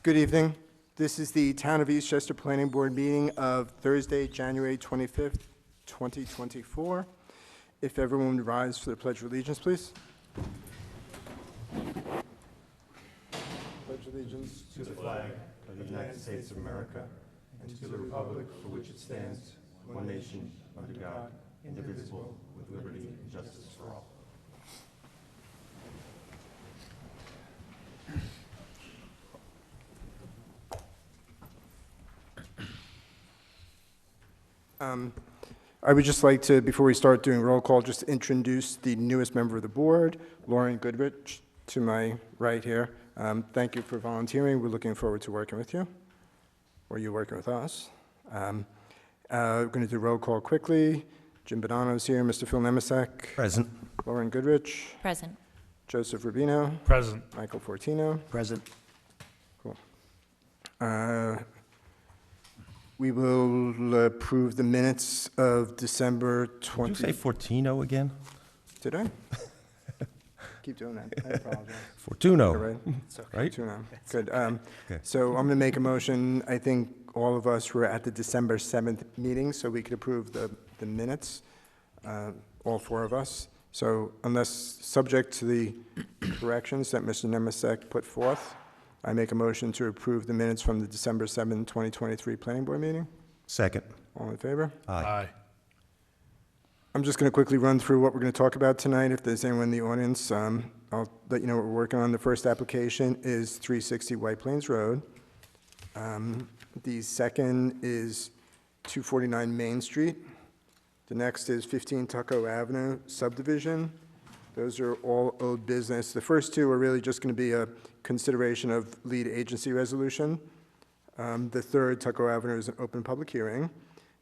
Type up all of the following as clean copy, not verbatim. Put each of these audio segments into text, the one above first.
Good evening. This is the Town of Eastchester Planning Board meeting of Thursday, January 25th, 2024. If everyone would rise for the Pledge of Allegiance, please. Pledge allegiance to the flag of the United States of America and to the republic for which it stands, one nation, under God, indivisible, with liberty and justice for all. I would just like to, before we start doing roll call, just introduce the newest member of the board, Lauren Goodrich, to my right here. Thank you for volunteering. We're looking forward to working with you, or you working with us. We're going to do roll call quickly. Jim Bonanno's here. Mr. Phil Nemisek. Present. Lauren Goodrich. Present. Joseph Rubino. Present. Michael Fortino. Present. Cool. We will approve the minutes of December 20. Did you say Fortino again? Did I? Keep doing that. I apologize. Fortuno. Right? Right? Fortuno. Good. Okay. So I'm going to make a motion. I think all of us were at the December 7th meeting, so we could approve the minutes, all four of us. So unless subject to the corrections that Mr. Nemisek put forth, I make a motion to approve the minutes from the December 7th, 2023 Planning Board meeting. Second. All in favor? Aye. I'm just going to quickly run through what we're going to talk about tonight. If there's anyone in the audience, I'll let you know what we're working on. The first application is 360 White Plains Road. The second is 249 Main Street. The next is 15 Tucko Avenue subdivision. Those are all old business. The first two are really just going to be a consideration of lead agency resolution. The third, Tucko Avenue, is an open public hearing.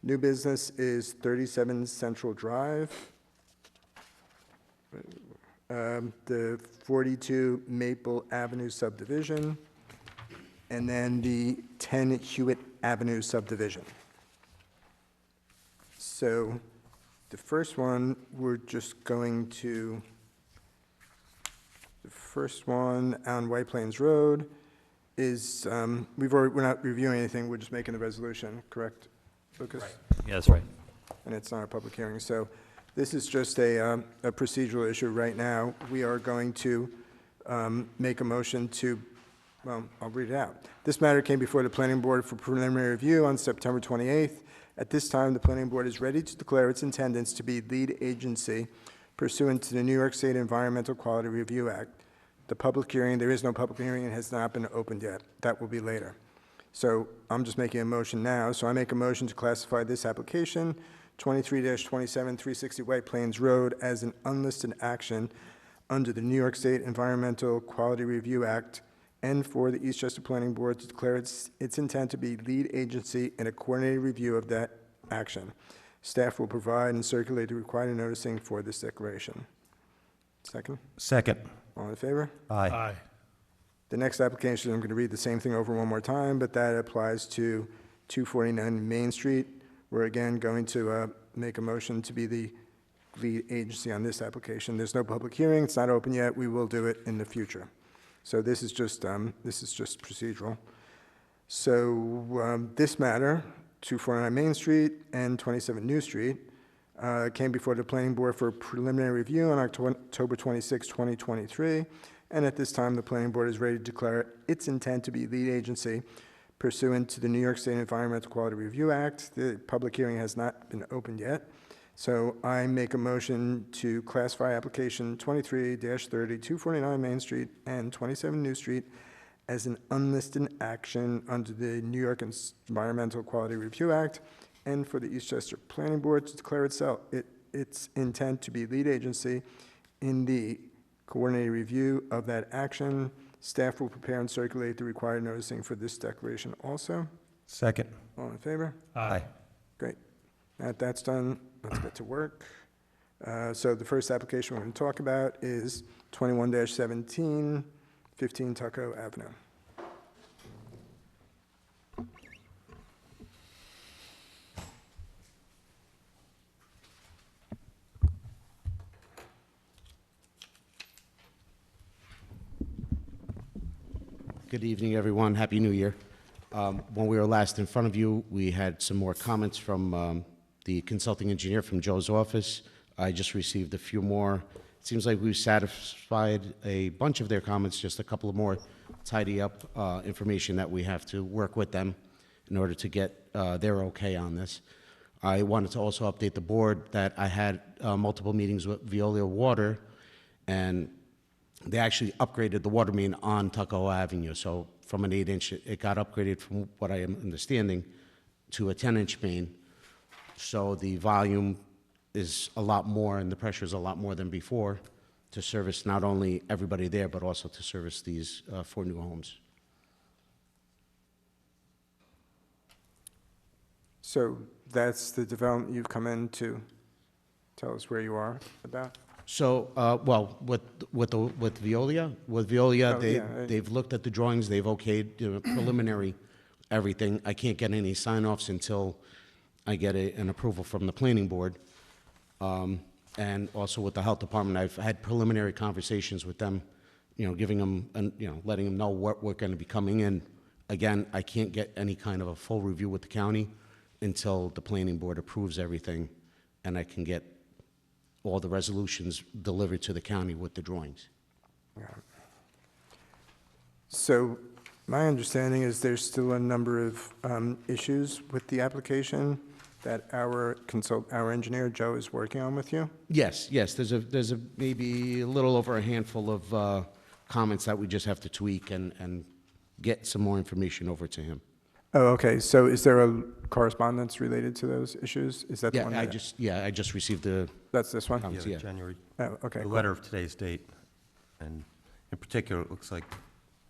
New business is 37 Central Drive. The 42 Maple Avenue subdivision. And then the 10 Hewitt Avenue subdivision. So the first one, we're just going to, the first one on White Plains Road is, we're not reviewing anything, we're just making the resolution, correct, Lucas? Right. Yeah, that's right. And it's not a public hearing. So this is just a procedural issue right now. We are going to make a motion to, well, I'll read it out. This matter came before the Planning Board for preliminary review on September 28th. At this time, the Planning Board is ready to declare its intendance to be lead agency pursuant to the New York State Environmental Quality Review Act. The public hearing, there is no public hearing and has not been opened yet. That will be later. So I'm just making a motion now. So I make a motion to classify this application, 23-27 360 White Plains Road, as an unlisted action under the New York State Environmental Quality Review Act, and for the Eastchester Planning Board to declare its intent to be lead agency in a coordinated review of that action. Staff will provide and circulate the required noticing for this declaration. Second? Second. All in favor? Aye. Aye. The next application, I'm going to read the same thing over one more time, but that applies to 249 Main Street. We're again going to make a motion to be the lead agency on this application. There's no public hearing. It's not open yet. We will do it in the future. So this is just procedural. So this matter, 249 Main Street and 27 New Street, came before the Planning Board for preliminary review on October 26, 2023. And at this time, the Planning Board is ready to declare its intent to be lead agency pursuant to the New York State Environmental Quality Review Act. The public hearing has not been opened yet. So I make a motion to classify application 23-30, 249 Main Street and 27 New Street as an unlisted action under the New York Environmental Quality Review Act, and for the Eastchester Planning Board to declare its intent to be lead agency in the coordinated review of that action. Staff will prepare and circulate the required noticing for this declaration also. Second. All in favor? Aye. Great. Now that that's done, let's get to work. So the first application we're going to talk about is 21-17, 15 Tucko Avenue. Good evening, everyone. Happy New Year. When we were last in front of you, we had some more comments from the consulting engineer from Joe's office. I just received a few more. It seems like we've satisfied a bunch of their comments, just a couple of more tidy up information that we have to work with them in order to get their okay on this. I wanted to also update the board that I had multiple meetings with Veolia Water, and they actually upgraded the water main on Tuckahoe Avenue. So from an 8-inch, it got upgraded from what I am understanding to a 10-inch main. So the volume is a lot more and the pressure is a lot more than before to service not only everybody there, but also to service these 4 new homes. So that's the development you've come in to tell us where you are about? So, well, with Veolia, Oh, yeah, they've looked at the drawings, they've okayed preliminary everything. I can't get any sign-offs until I get an approval from the planning board. And also with the health department, I've had preliminary conversations with them, giving them, letting them know what we're going to be coming in. Again, I can't get any kind of a full review with the county until the planning board approves everything, and I can get all the resolutions delivered to the county with the drawings. So my understanding is there's still a number of issues with the application that our engineer, Joe, is working on with you? Yes, there's a maybe a little over a handful of comments that we just have to tweak and get some more information over to him. Oh, okay. So is there a correspondence related to those issues? Is that the one? I just received the That's this one? comments, Yeah, yeah. January, Oh, okay. the cool. letter of today's date. And in particular, it looks like,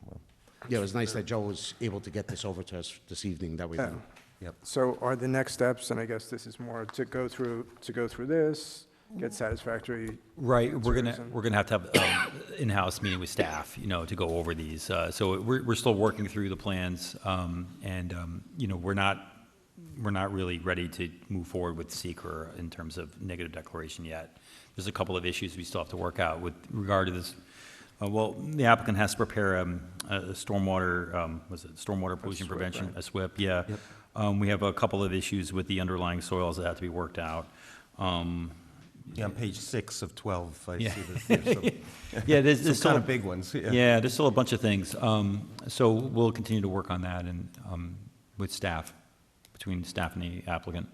well, Yeah, it was nice that Joe was able to get this over to us this evening, that we Oh. can. yep. So are the next steps, and I guess this is more to go through this, get satisfactory. Right, answers and- we're gonna have to have in-house meeting with staff, to go over these. So we're still working through the plans, and we're not really ready to move forward with seeker in terms of negative declaration yet. There's a couple of issues we still have to work out with regard to this. Well, the applicant has to prepare a stormwater, stormwater pollution SWIP, prevention, right. a SWIP, yeah. We have a couple of issues with the underlying soils that have to be worked out. Yeah, on page 6 of 12, I Yeah. see there's some, Yeah, there's some still kind of big ones. Yeah, there's still a bunch of things. So we'll continue to work on that and with staff, between staff and the applicant.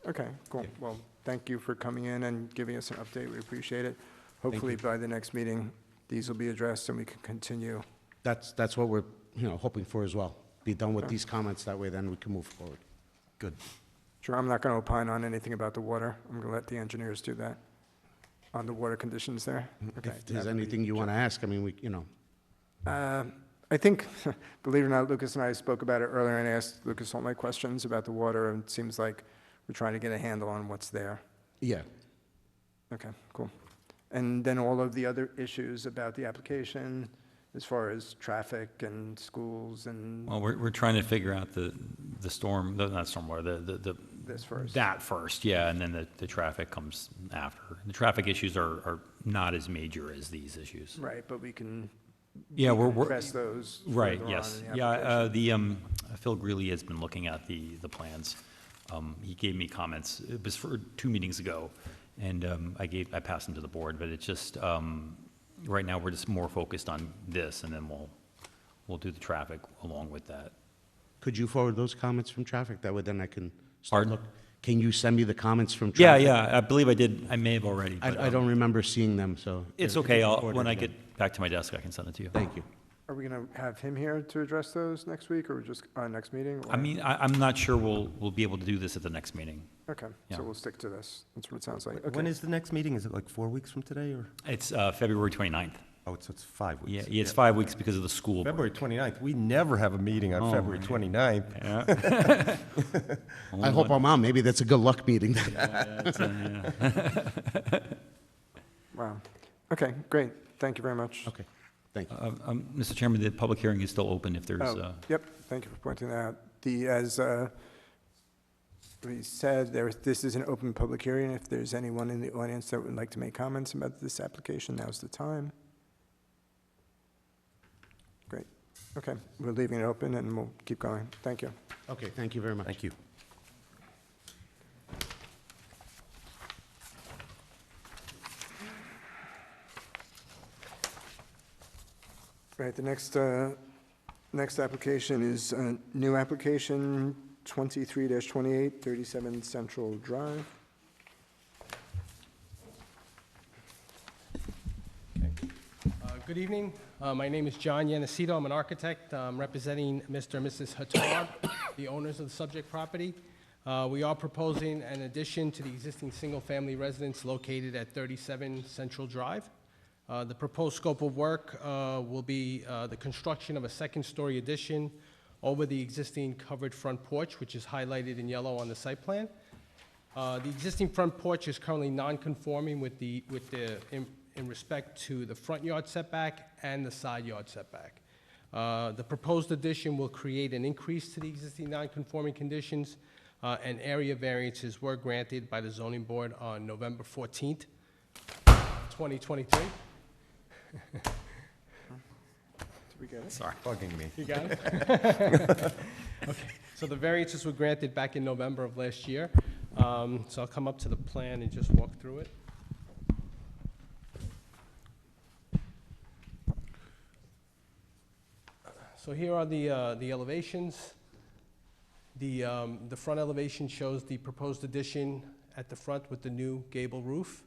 Okay, cool. Well, thank you for coming in and giving us an update. We appreciate it. Hopefully by the next meeting, these will be addressed and we can continue. That's what we're, hoping for as well. Be done with these comments, that way then we can move forward. Good. Sure, I'm not going to opine on anything about the water. I'm going to let the engineers do that, on the water conditions there. Okay. If there's anything you want to ask, I mean, I think, believe it or not, Lucas and I spoke about it earlier, and I asked Lucas all my questions about the water, and it seems like we're trying to get a handle on what's there. yeah. Okay, cool. And then all of the other issues about the application, as far as traffic and schools and Well, we're trying to figure out not stormwater, this first. that first, yeah, and then the traffic comes after. The traffic issues are not as major as these issues. Right, but we can Yeah, we're, address those right, further on yes. in the Yeah, application. Phil Greeley has been looking at the plans. He gave me comments, it was for 2 meetings ago, and I passed them to the board, but it's just, right now, we're just more focused on this, and then we'll do the traffic along with that. Could you forward those comments from traffic? That way then I can Pardon? start look. Can you send me the comments from Yeah, traffic? yeah, I believe I did, I may have already. but, I don't remember seeing them, so. It's if okay, you could forward when it I again. get back to my desk, I can send it to you. Thank you. Are we going to have him here to address those next week, or just our next meeting? I mean, I'm not sure we'll be able to do this at the next meeting. Okay, yeah. so we'll stick to this. That's what it sounds like. When Okay. is the next meeting? Is it like 4 weeks from today, or? It's February 29th. Oh, it's 5 Yeah, weeks. it's 5 weeks because of the school. break. February 29th. We never have a meeting on Oh, February man. 29th. Yeah. I hope I'm on. Maybe that's a good luck meeting. Wow. Okay, great. Thank you very much. Okay, thank you. Mr. Chairman, the public hearing is still open if there's, Oh, yep, thank you for pointing that out. As we said, this is an open public hearing. If there's anyone in the audience that would like to make comments about this application, now's the time. Great. Okay, we're leaving it open, and we'll keep going. Thank you. Okay, thank you very much. Thank you. Right, the next application is a new application, 23-28, 37 Central Drive. Good evening. My name is John Yanacito. I'm an architect. I'm representing Mr. and Mrs. Hattar, the owners of the subject property. We are proposing an addition to the existing single-family residence located at 37 Central Drive. The proposed scope of work will be the construction of a second-story addition over the existing covered front porch, which is highlighted in yellow on the site plan. The existing front porch is currently non-conforming in respect to the front yard setback and the side yard setback. The proposed addition will create an increase to the existing non-conforming conditions, and area variances were granted by the zoning board on November 14th, 2023. Did we get it? Sorry. Bugging me. You got it? Okay, so the variances were granted back in November of last year. So I'll come up to the plan and just walk through it. So here are the elevations. The front elevation shows the proposed addition at the front with the new gable roof.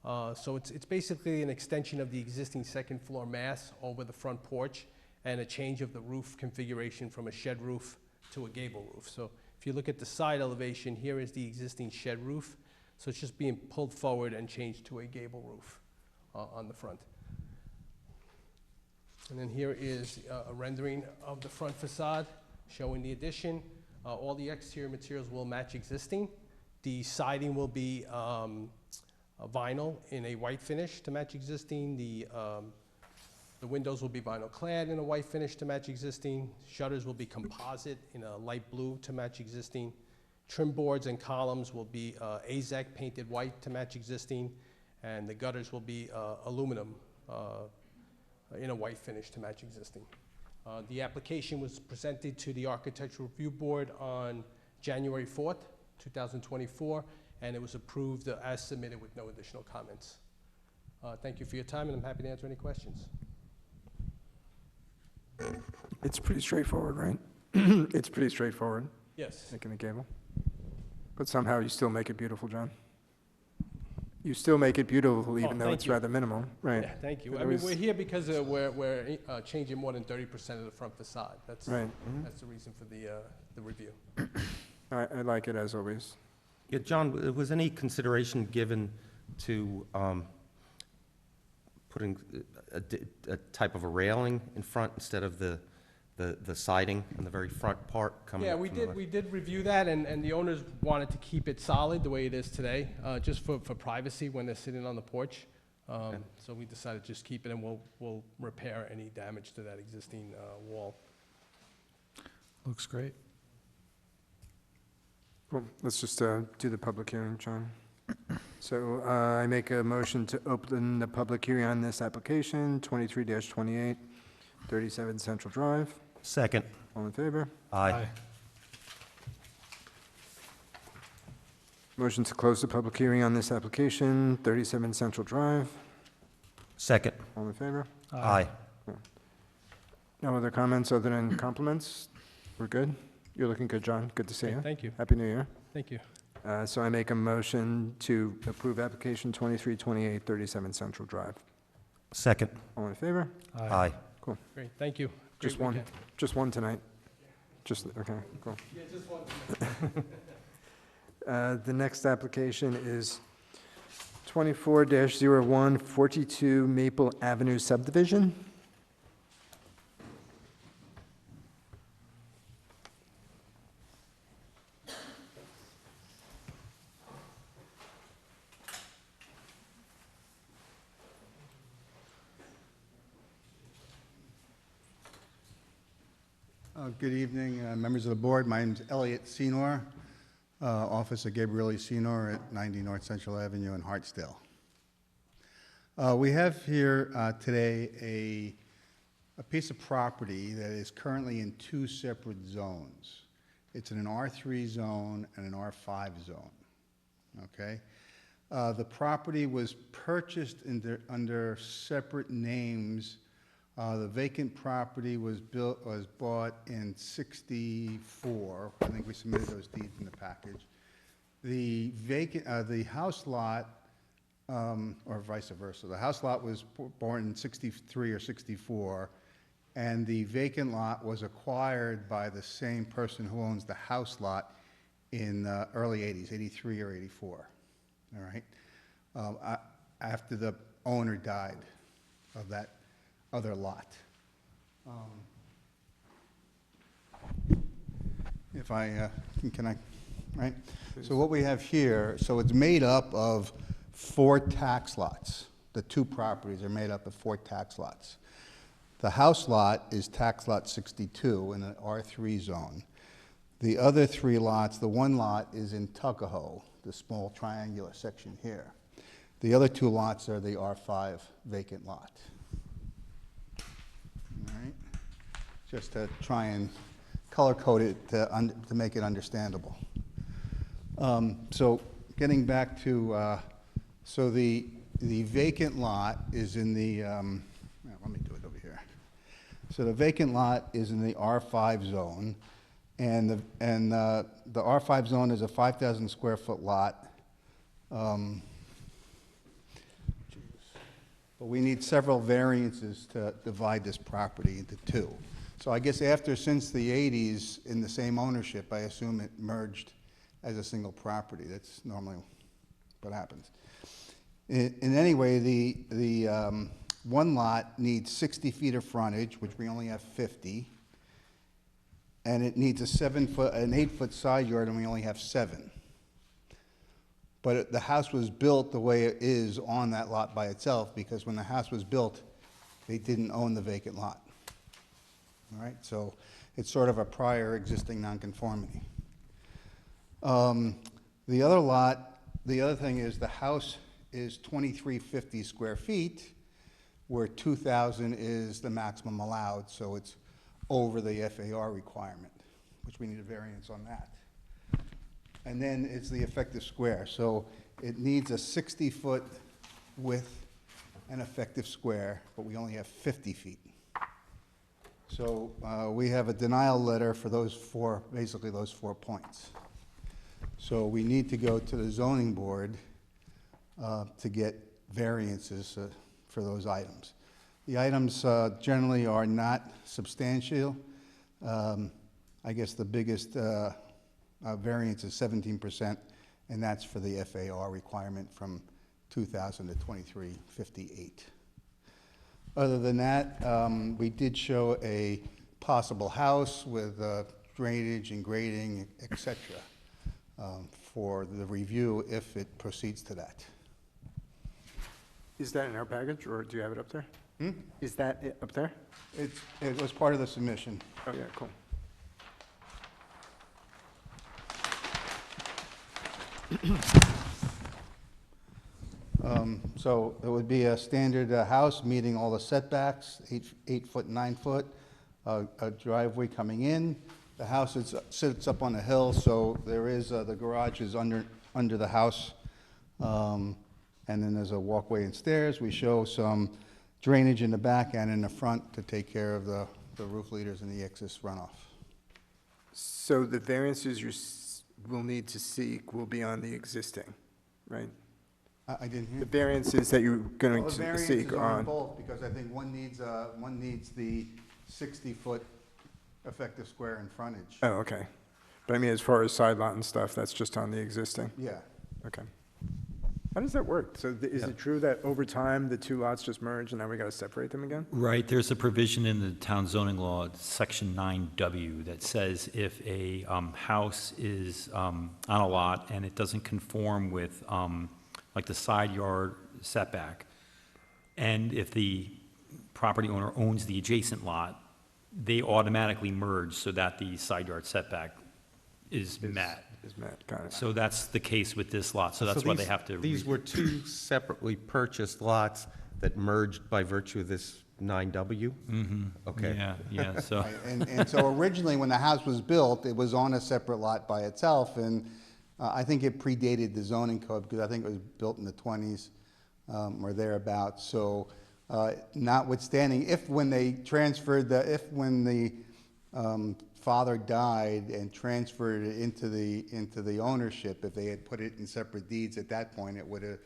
So it's basically an extension of the existing second floor mass over the front porch and a change of the roof configuration from a shed roof to a gable roof. So if you look at the side elevation, here is the existing shed roof. So it's just being pulled forward and changed to a gable roof on the front. And then here is a rendering of the front facade showing the addition. All the exterior materials will match existing. The siding will be a vinyl in a white finish to match existing. The windows will be vinyl clad in a white finish to match existing. Shutters will be composite in a light blue to match existing. Trim boards and columns will be AZEK painted white to match existing. And the gutters will be aluminum in a white finish to match existing. The application was presented to the Architectural Review Board on January 4th, 2024, and it was approved as submitted with no additional comments. Thank you for your time, and I'm happy to answer any questions. It's pretty straightforward, right? It's pretty straightforward, Yes. making a gable. But somehow you still make it beautiful, John. You still make it beautiful, even though thank it's you. rather minimal, right? Yeah, thank you. It I mean, was- we're here because we're changing more than 30% of the front facade. That's Right. that's the reason for the review. I like it as always. Yeah, John, was any consideration given to putting a type of a railing in front instead of the siding in the very front part coming Yeah, up we from the did, left? we did review that, and the owners wanted to keep it solid the way it is today, just for privacy when they're sitting on the porch. So we decided to just keep it, and we'll repair any damage to that existing wall. Looks great. Well, let's just do the public hearing, John. So I make a motion to open the public hearing on this application, 23-28, 37 Central Drive. Second. All in favor? Aye. Motion to close the public hearing on this application, 37 Central Drive. Second. All in favor? Aye. No other comments other than compliments? We're good? You're looking good, John. Good to see you. Thank you, Happy New Year. thank you. So I make a motion to approve application 2328, 37 Central Drive. Second. All in favor? Aye. Great, thank you. Just Great one, weekend. just one tonight? Just, okay, cool. Yeah, just one. The next application is 24-01, 42 Maple Avenue subdivision. Good evening, members of the board. My name's Elliot Senor, Office of Gabriele Senor at 90 North Central Avenue in Hartsdale. We have here today a piece of property that is currently in two separate zones. It's in an R3 zone and an R5 zone, okay? The property was purchased under separate names. The vacant property was bought in '64. I think we submitted those deeds in the package. The house lot, or vice versa, the house lot was born in '63 or '64, and the vacant lot was acquired by the same person who owns the house lot in the early '80s, '83 or '84. All right, after the owner died of that other lot. If I, can I, right? So what we have here, so it's made up of 4 tax lots. The 2 properties are made up of 4 tax lots. The house lot is tax lot 62 in an R3 zone. The other 3 lots, the 1 lot is in Tuckahoe, the small triangular section here. The other 2 lots are the R5 vacant lot. All right, just to try and color code it to make it understandable. So getting back to, so the vacant lot is in the, let me do it over here. So the vacant lot is in the R5 zone, and the R5 zone is a 5,000 square foot lot. But we need several variances to divide this property into 2. So I guess since the 80s, in the same ownership, I assume it merged as a single property. That's normally what happens. In any way, the 1 lot needs 60 feet of frontage, which we only have 50, and it needs an 8-foot side yard, and we only have 7. But the house was built the way it is on that lot by itself, because when the house was built, they didn't own the vacant lot. All right, so it's sort of a prior existing nonconformity. The other thing is the house is 2,350 square feet, where 2,000 is the maximum allowed, so it's over the FAR requirement, which we need a variance on that. And then it's the effective square. So it needs a 60-foot width and effective square, but we only have 50 feet. So we have a denial letter for basically those 4 points. So we need to go to the zoning board to get variances for those items. The items generally are not substantial. I guess the biggest variance is 17%, and that's for the FAR requirement from 2,000 to 2358. Other than that, we did show a possible house with drainage and grading, et cetera, for the review if it proceeds to that. Is that in our package, or do you have it up there? Is that it up there? It was part of the submission. Oh, yeah, cool. So it would be a standard house meeting all the setbacks, 8 foot, 9 foot, a driveway coming in. The house sits up on a hill, so there is, the garage is under the house. And then there's a walkway and stairs. We show some drainage in the back and in the front to take care of the roof leaders and the excess runoff. So the variances you will need to seek will be on the existing, right? I didn't hear. The variances that you're going Well, the to variances seek are on. on both, because I think one needs the 60-foot effective square in frontage. Oh, okay. But I mean, as far as side lot and stuff, that's just on the existing? Yeah. Okay. How does that work? So is it true that over time, the 2 lots just merge and now we got to separate them again? Right, there's a provision in the town zoning law, section 9W, that says if a house is on a lot and it doesn't conform with like the side yard setback, and if the property owner owns the adjacent lot, they automatically merge so that the side yard setback is met. Is met, got it. So that's the case with this lot, so that's why they have to. These were 2 separately purchased lots that merged by virtue of this 9W? Okay. Yeah, so, Right, and so originally, when the house was built, it was on a separate lot by itself, and I think it predated the zoning code, because I think it was built in the 20s or thereabouts. So notwithstanding, when the father died and transferred it into the ownership, if they had put it in separate deeds at that point, it would have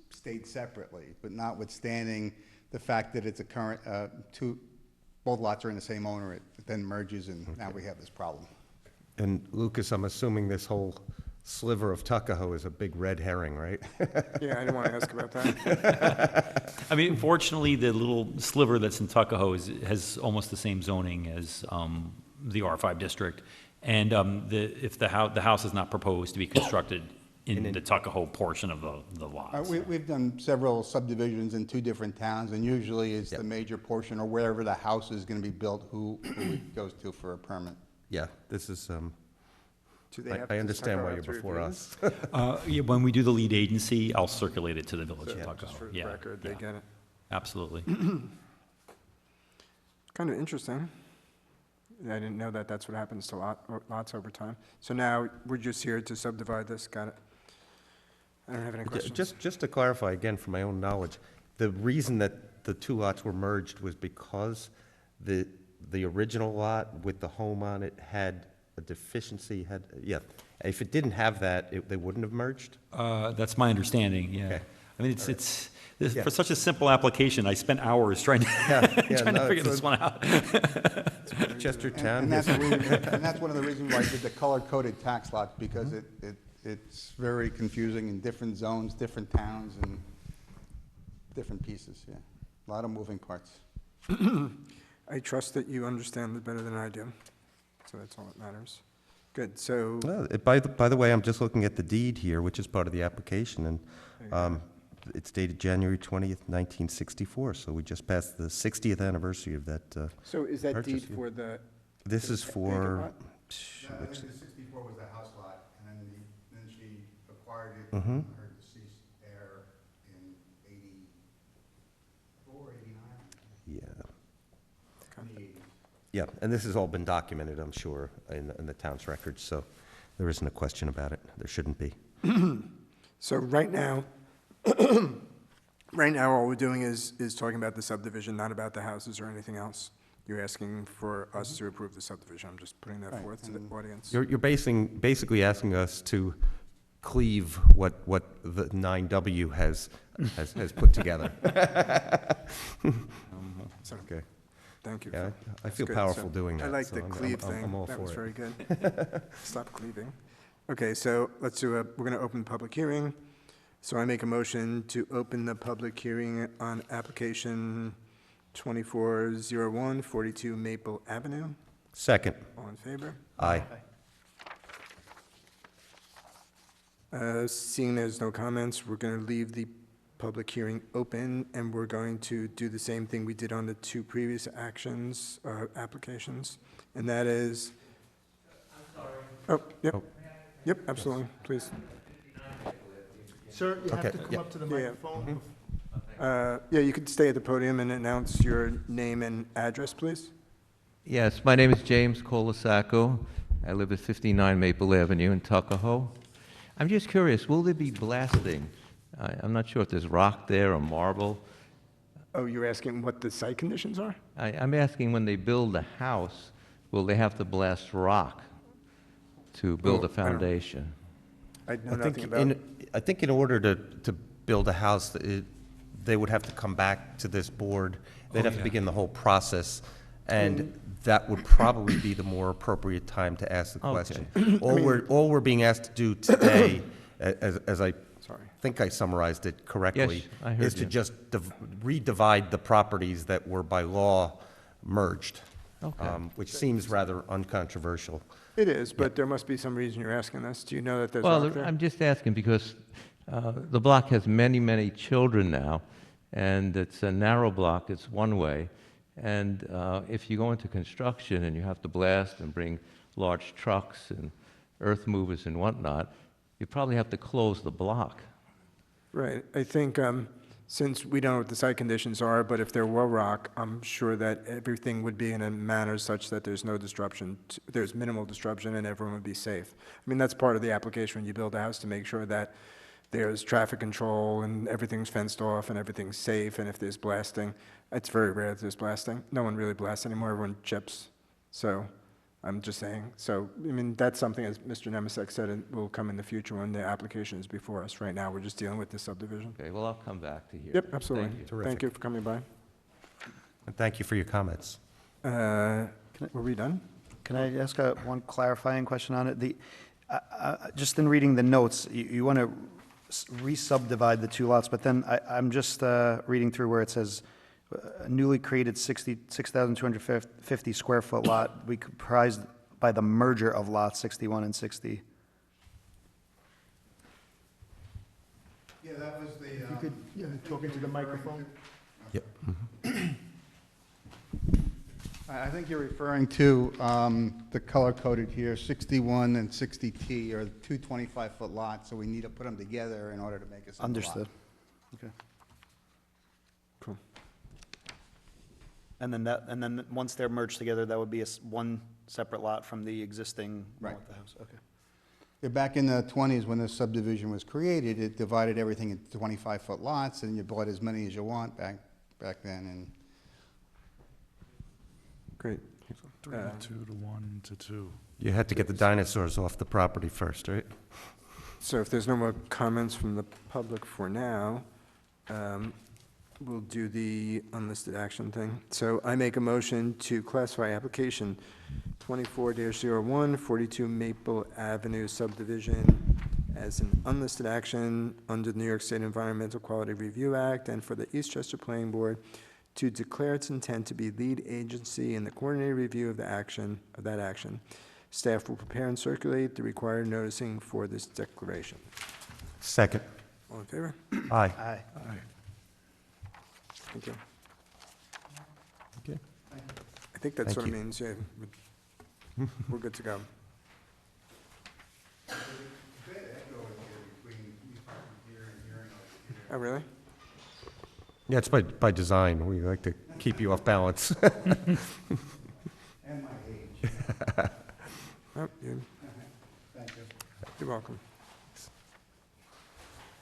stayed separately. But notwithstanding the fact that it's a current, both lots are in the same owner, it then merges, and now we have this problem. And Lucas, I'm assuming this whole sliver of Tuckahoe is a big red herring, right? Yeah, I didn't want to ask about that. I mean, fortunately, the little sliver that's in Tuckahoe has almost the same zoning as the R5 district. And if the house is not proposed to be constructed in the Tuckahoe portion of the lot. We've done several subdivisions in 2 different towns, and usually it's the major portion or wherever the house is going to be built, who it goes to for a permit. Yeah, this is, Do they have I to understand why Tuckahoe you're to before review us. Yeah, when we do the lead agency, I'll circulate it to the village of this? Tuckahoe. Just for the Yeah, record, they yeah, get it. absolutely. Kind of interesting. I didn't know that that's what happens to lots over time. So now, we're just here to subdivide this, got it? I don't have any questions. Just to clarify, again, from my own knowledge, the reason that the 2 lots were merged was because the original lot with the home on it had a deficiency, if it didn't have that, they wouldn't have merged? That's my understanding, yeah. Okay. I mean, it's Yeah. for such a simple application, I spent hours trying to, trying to figure this one out. Chestertown. And that's one of the reasons why I did the color-coded tax lots, because it's very confusing in different zones, different towns, and different pieces, yeah. A lot of moving parts. I trust that you understand it better than I do, so that's all that matters. Good, so, Well, by the way, I'm just looking at the deed here, which is part of the application, and it's dated January 20th, 1964, so we just passed the 60th anniversary of that. so is that Purchase, deed yeah. for the? This is vacant for, lot? I think the 64 was the house lot, and then she acquired it Mhm. from her deceased heir in 84, 89, yeah, in the 80s. yeah, and this has all been documented, I'm sure, in the town's records, so there isn't a question about it. There shouldn't be. So right now, all we're doing is talking about the subdivision, not about the houses or anything else. You're asking for us to approve the subdivision. I'm just putting that Right, forth to the audience. You're basically asking us to cleave what the 9W has put together. So, Okay. thank you. Yeah, I That's feel good. powerful So doing that. I like so the cleave I'm thing. all That for was it. very good. Stop cleaving. Okay, so let's do we're going to open the public hearing. So I make a motion to open the public hearing on application 2401, 42 Maple Avenue. Second. All in favor? Aye. Seeing there's no comments, we're going to leave the public hearing open, and we're going to do the same thing we did on the 2 previous applications, and that is... I'm sorry. Oh, yep. Oh. Yep, absolutely, please. Sir, you Okay, have to come yeah. up to the Yeah, yeah. microphone. Yeah, you could stay at the podium and announce your name and address, please. Yes, my name is James Colasaco. I live at 59 Maple Avenue in Tuckahoe. I'm just curious, will there be blasting? I'm not sure if there's rock there or marble. Oh, you're asking what the site conditions are? I'm asking when they build the house, will they have to blast rock to build Oh, a foundation? I know nothing about... I think in order to build a house, they would have to come back to this board. They'd have to begin the whole process, and that would probably be the more appropriate time to ask the Okay. question. All we're being asked to do today, as I Sorry. think I summarized it correctly, Yes, I heard is to you. just redivide the properties that were by law merged, Okay. which seems rather uncontroversial. It is, but there must be some reason you're asking this. Do you know that there's Well, rock there? I'm just asking because the block has many, many children now, and it's a narrow block, it's one way. And if you go into construction and you have to blast and bring large trucks and earth movers and whatnot, you probably have to close the block. Right, I think Since we don't know what the site conditions are, but if they're well rock, I'm sure that everything would be in a manner such that there's no disruption, there's minimal disruption and everyone would be safe. I mean, that's part of the application when you build a house, to make sure that there's traffic control and everything's fenced off and everything's safe, and if there's blasting, it's very rare that there's blasting. No one really blasts anymore, everyone chips. So I'm just saying, so, I mean, that's something, as Mr. Nemisek said, it will come in the future when the application is before us. Right now, we're just dealing with the subdivision. Okay, well, I'll come back to here. Yep, absolutely. Thank you. Terrific. Thank you for coming by. And thank you for your comments. Were we done? Can I ask one clarifying question on it? Just in reading the notes, you want to re-subdivide the two lots, but then I'm just reading through where it says a newly created 6,250 square foot lot we comprised by the merger of lots 61 and 60. Yeah, that was the. You could, talk into the microphone. Yep. I think you're referring to the color-coded here, 61 and 60T are two 25-foot lots, so we need to put them together in order to make a single lot. Understood. Okay. Cool. And then once they're merged together, that would be one separate lot from the existing one with the house. Okay. Yeah, back in the 20s, when this subdivision was created, it divided everything into 25-foot lots, and you bought as many as you want back then, and Great. 3 to 2 to 1 to 2. You had to get the dinosaurs off the property first, right? So if there's no more comments from the public for now, we'll do the unlisted action thing. So I make a motion to classify application 24-01, 42 Maple Avenue subdivision as an unlisted action under the New York State Environmental Quality Review Act, and for the Eastchester Planning Board to declare its intent to be lead agency in the coordinated review of that action. Staff will prepare and circulate the required noticing for this declaration. Second. All in favor? Aye. Aye. Thank you. Okay. I think that Thank sort of you. means, yeah, we're good to go. Oh, really? Yeah, it's by design. We like to keep you off balance. and my age. Oh, you- Thank you. You're welcome.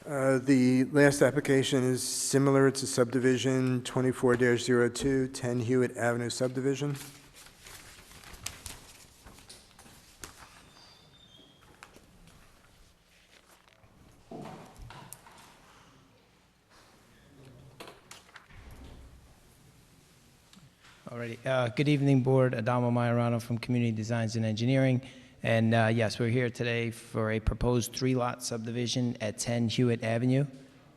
The last application is similar. It's a subdivision, 24-02, 10 Hewitt Avenue subdivision. Alrighty. Good evening, Board. Adamo Majorano from Community Designs and Engineering. And yes, we're here today for a proposed 3-lot subdivision at 10 Hewitt Avenue.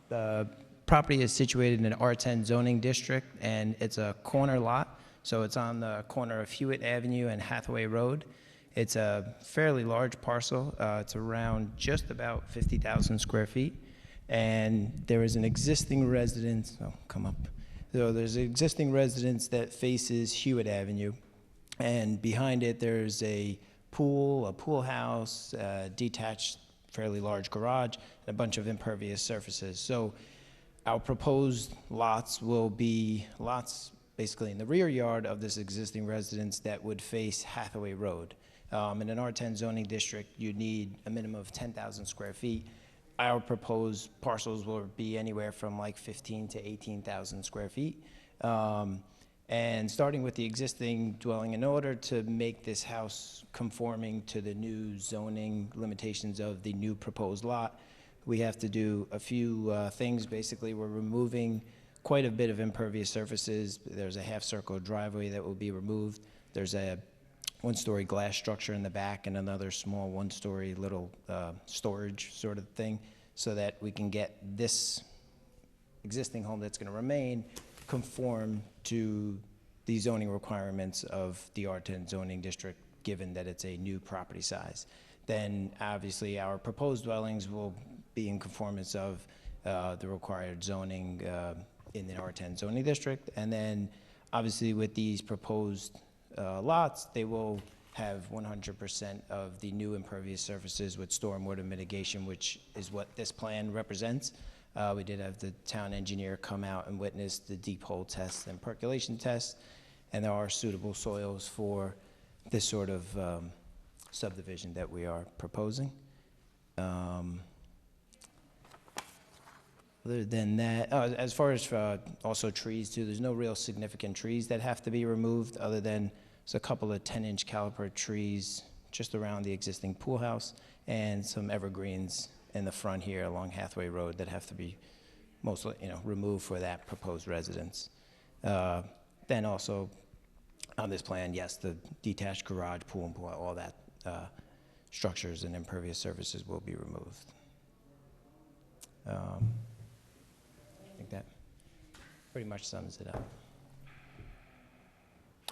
The property is situated in an R10 zoning district, and it's a corner lot. So it's on the corner of Hewitt Avenue and Hathaway Road. It's a fairly large parcel. It's around just about 50,000 square feet. And there is an existing residence, oh, come up. So there's an existing residence that faces Hewitt Avenue. And behind it, there's a pool house, detached, fairly large garage, and a bunch of impervious surfaces. So our proposed lots will be lots basically in the rear yard of this existing residence that would face Hathaway Road. In an R10 zoning district, you need a minimum of 10,000 square feet. Our proposed parcels will be anywhere from like 15 to 18,000 square feet. And starting with the existing dwelling, in order to make this house conforming to the new zoning limitations of the new proposed lot, we have to do a few things. Basically, we're removing quite a bit of impervious surfaces. There's a half-circle driveway that will be removed. There's a one-story glass structure in the back and another small one-story little storage sort of thing, so that we can get this existing home that's going to remain conform to the zoning requirements of the R10 zoning district, given that it's a new property size. Then obviously our proposed dwellings will be in conformance of the required zoning in the R10 zoning district. And then obviously with these proposed lots, they will have 100% of the new impervious surfaces with stormwater mitigation, which is what this plan represents. We did have the town engineer come out and witness the deep hole test and percolation test, and there are suitable soils for this sort of subdivision that we are proposing. Other than that, as far as also trees too, there's no real significant trees that have to be removed, other than there's a couple of 10-inch caliper trees just around the existing pool house, and some evergreens in the front here along Hathaway Road that have to be mostly, removed for that proposed residence. Then also on this plan, yes, the detached garage, pool and pool, all that structures and impervious surfaces will be removed. I think that pretty much sums it up.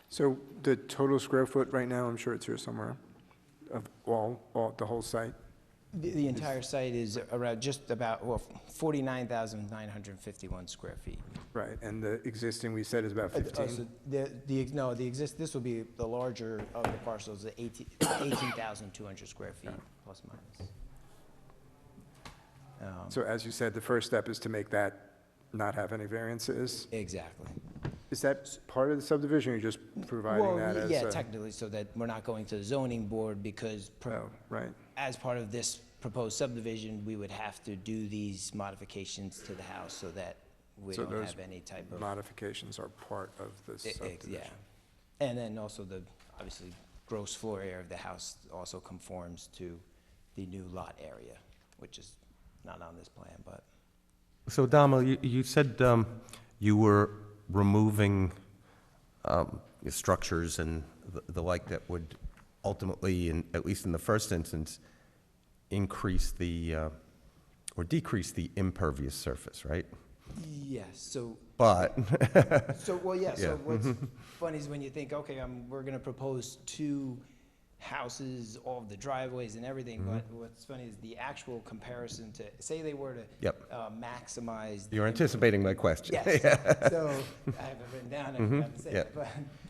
So the total square foot right now, I'm sure it's here somewhere, of the whole site? The entire site is around just about, 49,951 square feet. Right, and the existing, we said, is about 15? So this will be the larger of the parcels, the 18,200 square feet, plus minus. So as you said, the first step is to make that not have any variances? Exactly. Is that part of the subdivision, or you're just providing that as Yeah, a- technically, so that we're not going to the zoning board, because Oh, right. as part of this proposed subdivision, we would have to do these modifications to the house so that we So don't those have any type of. Modifications are part of the subdivision? Yeah. And then also obviously, gross floor area of the house also conforms to the new lot area, which is not on this plan, but. So Dama, you said you were removing structures and the like that would ultimately, at least in the first instance, increase or decrease the impervious surface, right? Yes, so. But, So Yeah. what's funny is when you think, okay, we're gonna propose 2 houses, all of the driveways and everything, but what's funny is the actual comparison to, say they were to Yep. maximize. you're anticipating my question. Yes, so I have it written down, I forgot to say yeah. it, but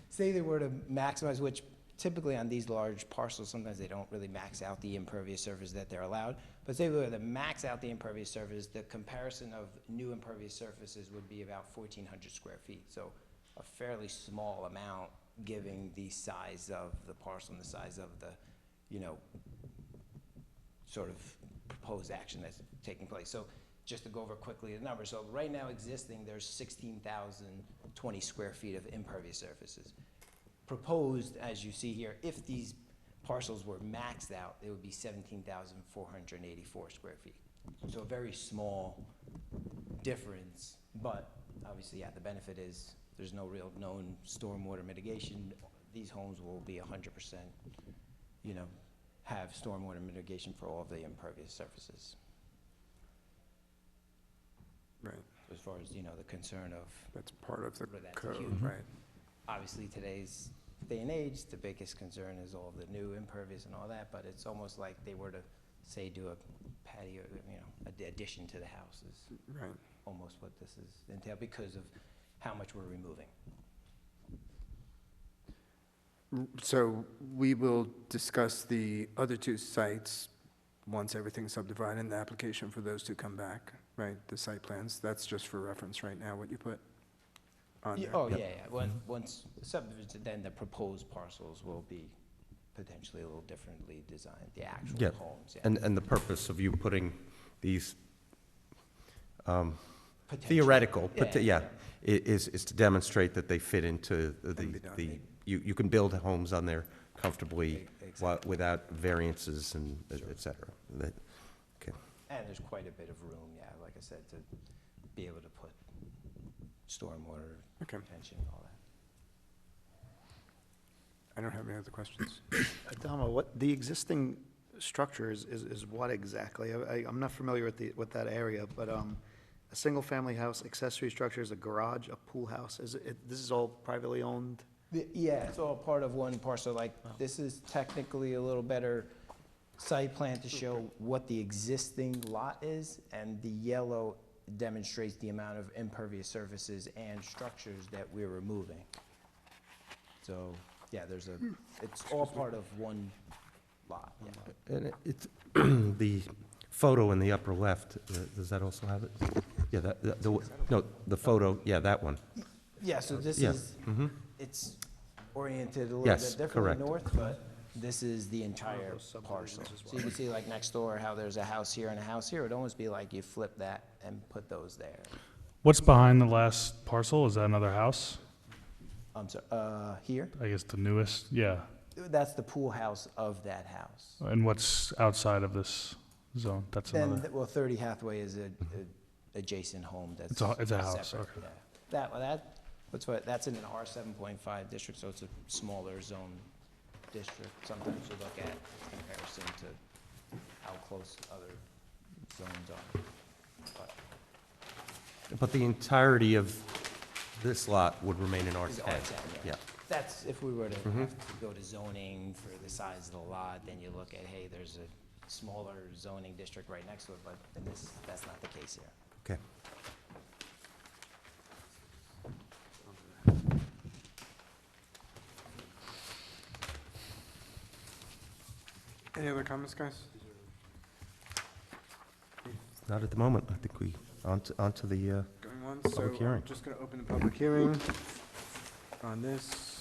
say they were to maximize, which typically on these large parcels, sometimes they don't really max out the impervious surface that they're allowed, but say they were to max out the impervious surface, the comparison of new impervious surfaces would be about 1,400 square feet, so a fairly small amount, giving the size of the parcel and the size of the, sort of proposed action that's taking place. So just to go over quickly the numbers, so right now existing, there's 16,020 square feet of impervious surfaces. Proposed, as you see here, if these parcels were maxed out, it would be 17,484 square feet. So a very small difference, but obviously, yeah, the benefit is there's no real known stormwater mitigation. These homes will be 100%, have stormwater mitigation for all of the impervious surfaces. Right, As far as, the concern of, that's part of the Right, that's code, huge. right? obviously today's day and age, the biggest concern is all the new impervious and all that, but it's almost like they were to, say, do a patio, addition to the house is Right. almost what this is entailed because of how much we're removing. So we will discuss the other 2 sites once everything's subdivided and the application for those to come back, right? The site plans, that's just for reference right now, what you put on there. Oh, yeah. Once the subdivision, then the proposed parcels will be potentially a little differently designed, the actual Yeah, homes. Yeah. and the purpose of you putting these Potentially, theoretical, yeah. is to demonstrate that they fit into Can be done. you can build homes on there comfortably Exactly. without variances and et cetera. Okay. And there's quite a bit of room, yeah, like I said, to be able to put stormwater Okay. retention and all that. I don't have any other questions. Adama, what, the existing structure is what exactly? I'm not familiar with that area, but a single-family house, accessory structure is a garage, a pool house, this is all privately owned? Yeah, it's all part of one parcel, like, this is technically a little better site plan to show what the existing lot is, and the yellow demonstrates the amount of impervious surfaces and structures that we're removing. So, yeah, it's all part of one lot, yeah. And it's the photo in the upper left, does that also have it? Yeah, no, the photo, yeah, that one. Yeah, so this Yeah, is, it's oriented a little Yes, bit differently correct. north, but this is the entire parcel. So you can see like next door how there's a house here and a house here. It'd almost be like you flip that and put those there. What's behind the last parcel? Is that another house? So, here, I guess the newest, yeah. that's the pool house of that house. And what's outside of this zone? That's Then, another. well, 30 Hathaway is a adjacent home that's It's a house, separate, okay. yeah. That's in an R 7.5 district, so it's a smaller zone district. Sometimes you look at comparison to how close other zones are. But the entirety of this lot would remain in Is R10. R10, Yeah. That's, if we were to have to go to zoning for the size of the lot, then you look at, hey, there's a smaller zoning district right next to it, but in this, that's not the case here. Okay. Any other comments, guys? Not at the moment. I think we, on to the, Going once, so Public hearing. I'm just going to open the public hearing on this.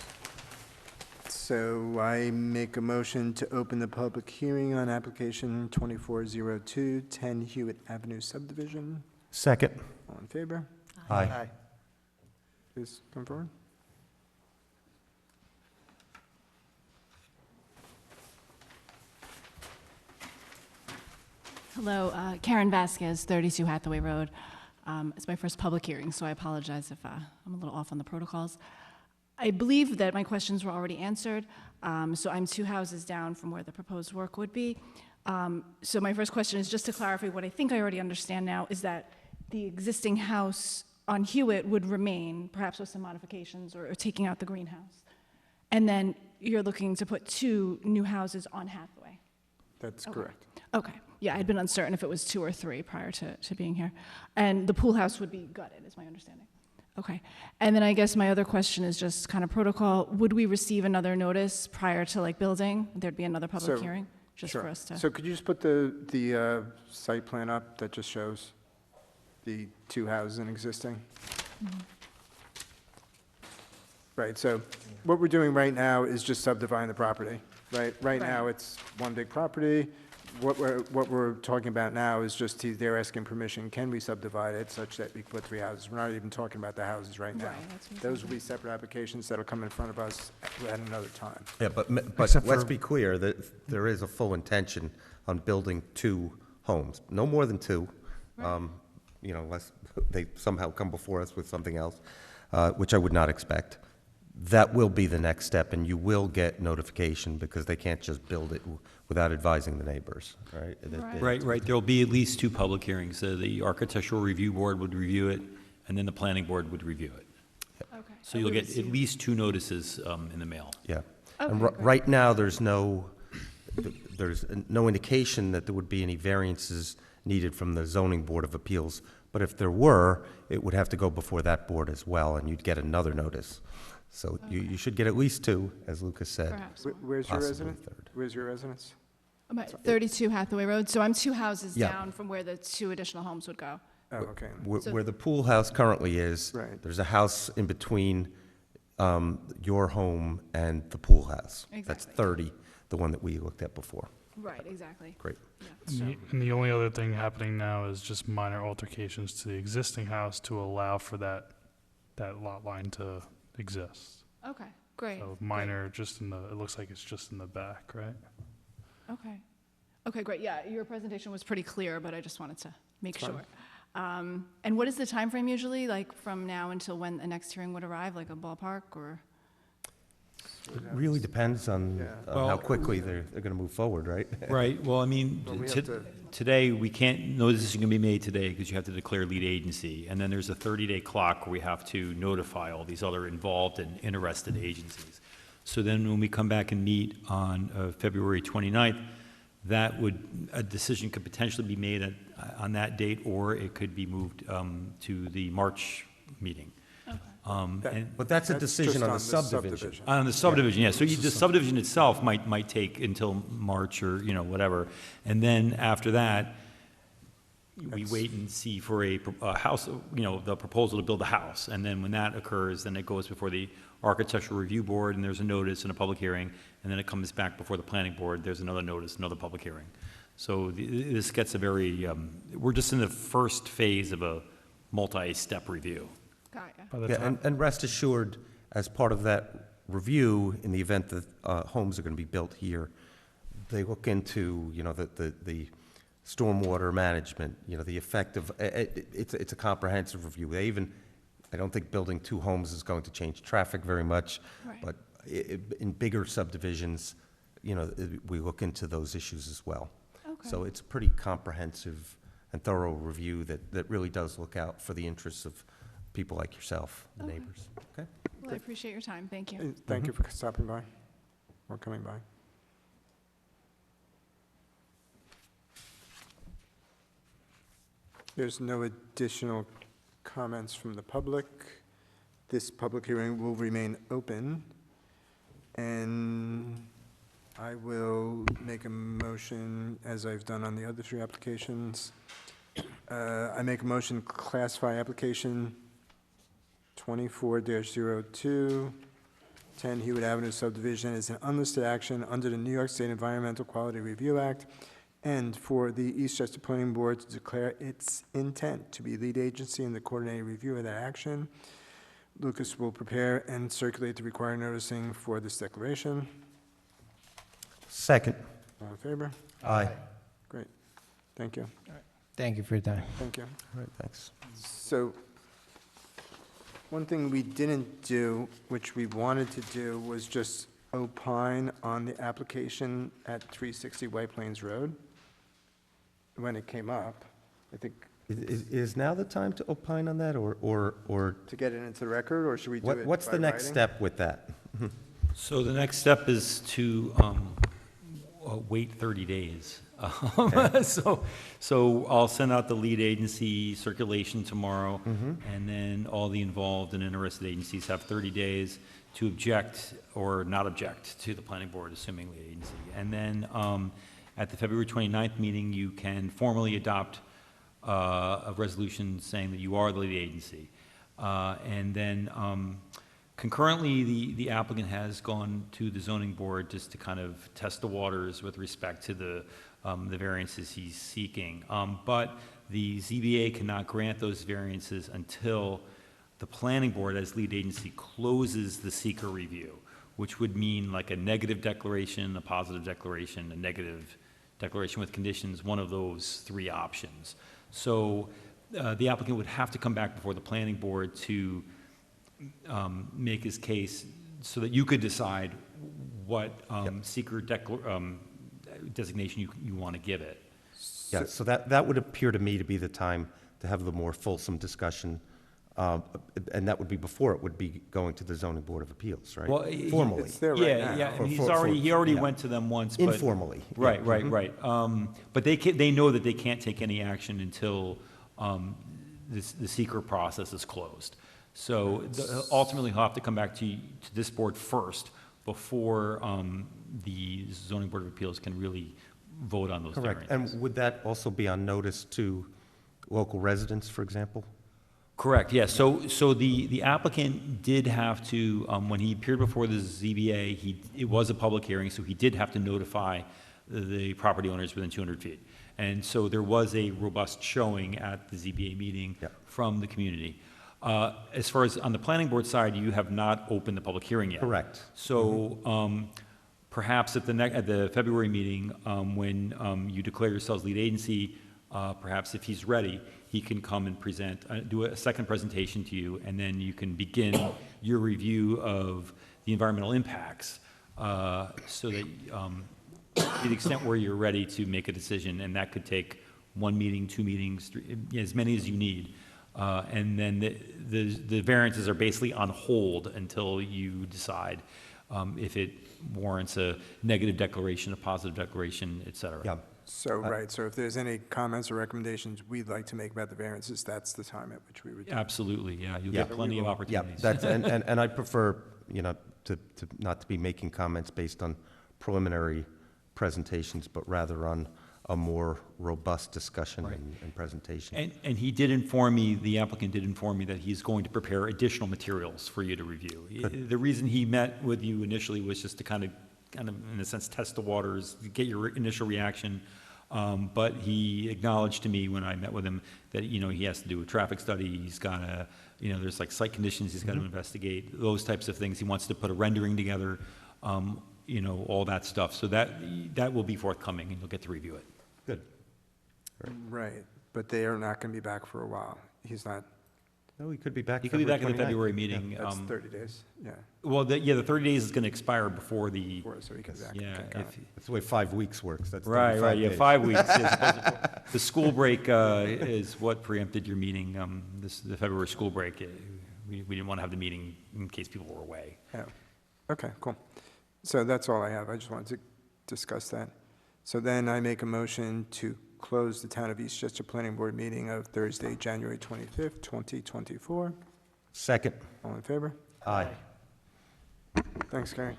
So I make a motion to open the public hearing on application 2402, 10 Hewitt Avenue subdivision. second. All in favor? Aye. Please come forward. Hello, Karen Vasquez, 32 Hathaway Road. It's my first public hearing, so I apologize if I'm a little off on the protocols. I believe that my questions were already answered, so I'm 2 houses down from where the proposed work would be. So my first question is just to clarify what I think I already understand now, is that the existing house on Hewitt would remain, perhaps with some modifications or taking out the greenhouse. And then you're looking to put 2 new houses on Hathaway. That's Okay. correct. Okay, yeah, I'd been uncertain if it was 2 or 3 prior to being here. And the pool house would be gutted, is my understanding. Okay, and then I guess my other question is just kind of protocol. Would we receive another notice prior to like building? There'd be another public So- hearing? Just Sure. for us to, So could you just put the site plan up that just shows the 2 houses in existing? Right, so what we're doing right now is just subdividing the property, right? Right now, Right. it's one big property. What we're talking about now is just they're asking permission, can we subdivide it such that we can put 3 houses? We're not even talking about the houses right now. Right, that's what I'm Those will be separate applications that'll come in front of us at another time. Yeah, but Except let's for- be clear that there is a full intention on building 2 homes, no more than 2. You know, unless they somehow come before us with something else, which I would not expect. That will be the next step, and you will get notification because they can't just build it without advising the neighbors, right? Right, there'll be at least 2 public hearings. The Architectural Review Board would review it, and then the Planning Board would review it. okay. So you'll get at least 2 notices in the mail. Yeah. Okay, And great. right now, there's no indication that there would be any variances needed from the Zoning Board of Appeals. But if there were, it would have to go before that board as well, and you'd get another notice. So you should get at least 2, as Lucas said. Perhaps. Where's your Possibly residence? 3rd. Where's your residence? I'm at 32 Hathaway Road, so I'm 2 houses Yeah. down from where the 2 additional homes would go. Oh, okay. So- Where the pool house currently is, Right. there's a house in between your home and the pool house. That's Exactly. 30, the one that we looked at before. Right, exactly. Great. And the only other thing happening now is just minor altercations to the existing house to allow for that lot line to exist. Okay, great. So minor, it looks like it's just in the back, right? Okay. Okay, great. Yeah, your presentation was pretty clear, but I just wanted to make sure. And what is the time frame usually, like from now until when the next hearing would arrive, like a ballpark or? It really depends on Yeah. how Well- quickly they're going to move forward, right? Right, well, I mean, Well, we have to- today, we can't, no decision can be made today because you have to declare lead agency. And then there's a 30-day clock where we have to notify all these other involved and interested agencies. So then when we come back and meet on February 29th, a decision could potentially be made on that date, or it could be moved to the March meeting. But that's a decision just on the the subdivision. On the subdivision, yeah, so the subdivision itself might take until March or, whatever. And then after that, we wait and see for a house, the proposal to build a house. And then when that occurs, then it goes before the Architectural Review Board, and there's a notice and a public hearing, and then it comes back before the Planning Board, there's another notice, another public hearing. So this gets a very, we're just in the first phase of a multi-step review. Got ya. By the Yeah, time, and rest assured, as part of that review, in the event that homes are going to be built here, they look into, the stormwater management, the effect of, it's a comprehensive review. I don't think building 2 homes is going to change traffic very much, Right. but in bigger subdivisions, we look into those issues as well. Okay. So it's a pretty comprehensive and thorough review that really does look out for the interests of people like yourself, the Okay. neighbors. Okay? Well, I appreciate your time. Thank you. And thank you for stopping by or coming by. There's no additional comments from the public. This public hearing will remain open, and I will make a motion, as I've done on the other 3 applications. I make a motion, classify application 24-02, 10 Hewitt Avenue subdivision as an unlisted action under the New York State Environmental Quality Review Act, and for the Eastchester Planning Board to declare its intent to be lead agency in the coordinated review of that action. Lucas will prepare and circulate the required noticing for this declaration. Second. All in favor? Aye. Great. Thank you. Thank you for your time. Thank you. All right, thanks. So, one thing we didn't do, which we wanted to do, was just opine on the application at 360 White Plains Road when it came up. I think, Is now the time to opine on that, or to get it into the record, or should we do it what's by the next writing? step with that? So the next step is to wait 30 days. So I'll send out the lead agency circulation tomorrow, and then all the involved and interested agencies have 30 days to object or not object to the planning board, assuming lead agency. And then at the February 29th meeting, you can formally adopt a resolution saying that you are the lead agency. And then concurrently, the applicant has gone to the zoning board just to kind of test the waters with respect to the variances he's seeking. But the ZBA cannot grant those variances until the planning board, as lead agency, closes the seeker review, which would mean like a negative declaration, a positive declaration, a negative declaration with conditions, one of those 3 options. So the applicant would have to come back before the planning board to make his case so that you could decide what seeker designation you want to give it. Yeah, so that would appear to me to be the time to have the more fulsome discussion, and that would be before it would be going to the zoning board of appeals, right? Well, Formally. It's there right now. Yeah, and he For- already yeah. went to them once, but. Informally. Right. But they know that they can't take any action until the seeker process is closed. So ultimately, he'll have to come back to this board first before the zoning board of appeals can really vote on those Correct. variances. And would that also be on notice to local residents, for example? Correct, yes. So the applicant did have to, when he appeared before the ZBA, it was a public hearing, so he did have to notify the property owners within 200 feet. And so there was a robust showing at the ZBA meeting from the community. As far as on the planning board side, you have not opened the public hearing yet. Correct. So perhaps at the February meeting, when you declare yourselves lead agency, perhaps if he's ready, he can come and present, do a second presentation to you, and then you can begin your review of the environmental impacts, so that to the extent where you're ready to make a decision, and that could take 1 meeting, 2 meetings, 3, as many as you need. And then the variances are basically on hold until you decide if it warrants a negative declaration, a positive declaration, et cetera. Yeah. So, right, so if there's any comments or recommendations we'd like to make about the variances, that's the time at which we would do it. Absolutely, yeah. You'll Yeah. get plenty of Yeah, opportunities. that's, and I prefer, to not to be making comments based on preliminary presentations, but rather on a more robust discussion and presentation. And he did inform me, the applicant did inform me that he's going to prepare additional materials for you to review. The reason he met with you initially was just to kind of, in a sense, test the waters, get your initial reaction. But he acknowledged to me when I met with him that, he has to do a traffic study, he's got to, there's like site conditions he's got to investigate, those types of things. He wants to put a rendering together, all that stuff. So that will be forthcoming, and you'll get to review it. Good. Right, but they are not going to be back for a while. He's not. No, he could be back. He could be back at the 29th. February meeting. That's 30 days, yeah. Well, the 30 days is going to expire before the, So he can be back. yeah. Okay, got if- it. That's the way 5 weeks works. That's Right, 35 yeah, days. 5 weeks. The school break is what preempted your meeting, the February school break. We didn't want to have the meeting in case people were away. Yeah. Okay, cool. So that's all I have. I just wanted to discuss that. So then I make a motion to close the Town of Eastchester Planning Board meeting of Thursday, January 25th, 2024. Second. All in favor? Aye. Thanks, Gary.